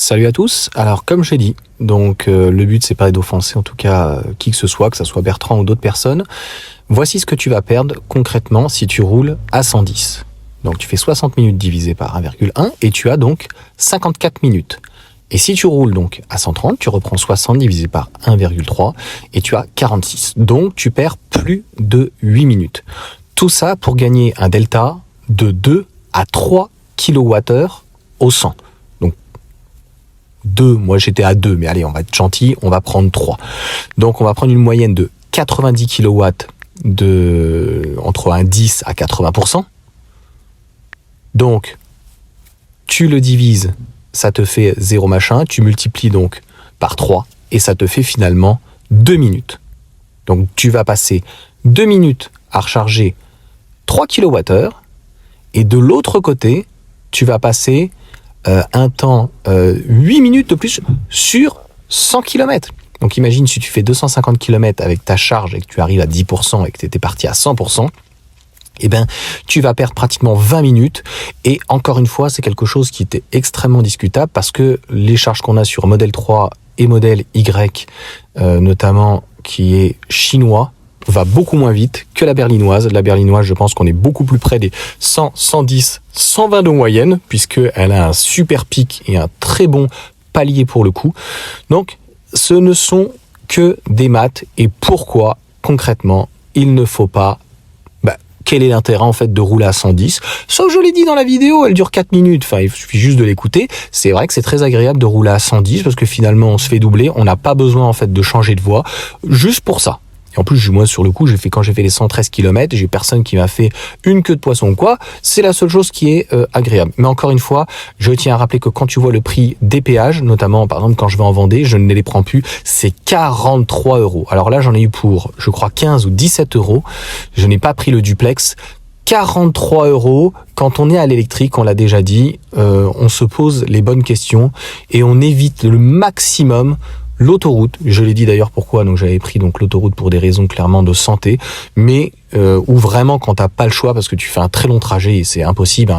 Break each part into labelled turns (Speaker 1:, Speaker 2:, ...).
Speaker 1: Salut à tous. Alors comme j'ai dit, donc le but c'est pas d'offenser en tout cas qui que ce soit Bertrand ou d'autres personnes. Voici ce que tu vas perdre concrètement si tu roules à 110. Donc tu fais 60 minutes divisé par 1,1 et tu as donc 54 minutes. Et si tu roules donc à 130, tu reprends 60 divisé par 1,3 et tu as 46. Donc tu perds plus de 8 minutes. Tout ça pour gagner un delta de 2 à 3 kWh au 100. 2, moi j'étais à 2, mais allez, on va être gentil, on va prendre 3. Donc on va prendre une moyenne de 90 kW entre un 10 à 80%. Donc, tu le divises, ça te fait 0 machin, tu multiplies donc par 3, et ça te fait finalement 2 minutes. Donc tu vas passer 2 minutes à recharger 3 kWh, et de l'autre côté, tu vas passer un temps 8 minutes de plus sur 100 km. Donc imagine si tu fais 250 km avec ta charge et que tu arrives à 10% et que tu étais parti à 100%, eh ben, tu vas perdre pratiquement 20 minutes. Et encore une fois, c'est quelque chose qui était extrêmement discutable parce que les charges qu'on a sur modèle 3 et modèle Y, notamment qui est chinois, va beaucoup moins vite que la berlinoise. La berlinoise, je pense qu'on est beaucoup plus près des 100, 110, 120 de moyenne, puisqu'elle a un super pic et un très bon palier pour le coup. Donc, ce ne sont que des maths. Et pourquoi, concrètement, il ne faut pas... quel est l'intérêt en fait de rouler à 110 ? Sauf, je l'ai dit dans la vidéo, elle dure 4 minutes. Enfin, il suffit juste de l'écouter. C'est vrai que c'est très agréable de rouler à 110 parce que finalement, on se fait doubler. On n'a pas besoin en fait de changer de voie juste pour ça. Et en plus, moi, sur le coup, quand j'ai fait les 113 km, j'ai personne qui m'a fait une queue de poisson ou quoi. C'est la seule chose qui est agréable. Mais encore une fois, je tiens à rappeler que quand tu vois le prix des péages, notamment, par exemple, quand je vais en Vendée, je ne les prends plus, c'est 43 €. Alors là, j'en ai eu pour, je crois, 15 ou 17 €. Je n'ai pas pris le duplex. 43 €, quand on est à l'électrique, on l'a déjà dit, on se pose les bonnes questions et on évite le maximum l'autoroute. Je l'ai dit d'ailleurs pourquoi, donc j'avais pris donc l'autoroute pour des raisons clairement de santé, mais où vraiment quand t'as pas le choix parce que tu fais un très long trajet et c'est impossible,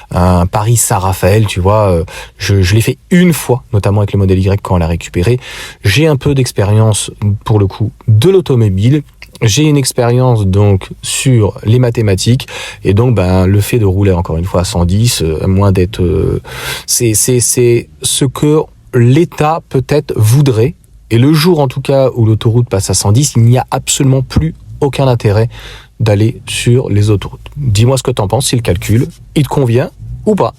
Speaker 1: un Paris-Saint-Raphaël, tu vois, je l'ai fait une fois, notamment avec le modèle Y quand on l'a récupéré. J'ai un peu d'expérience pour le coup de l'automobile. J'ai une expérience donc sur les mathématiques et donc le fait de rouler encore une fois à 110, à moins d'être, c'est ce que l'État peut-être voudrait. Et le jour en tout cas où l'autoroute passe à 110, il n'y a absolument plus aucun intérêt d'aller sur les autoroutes. Dis-moi ce que t'en penses, si le calcul il te convient ou pas.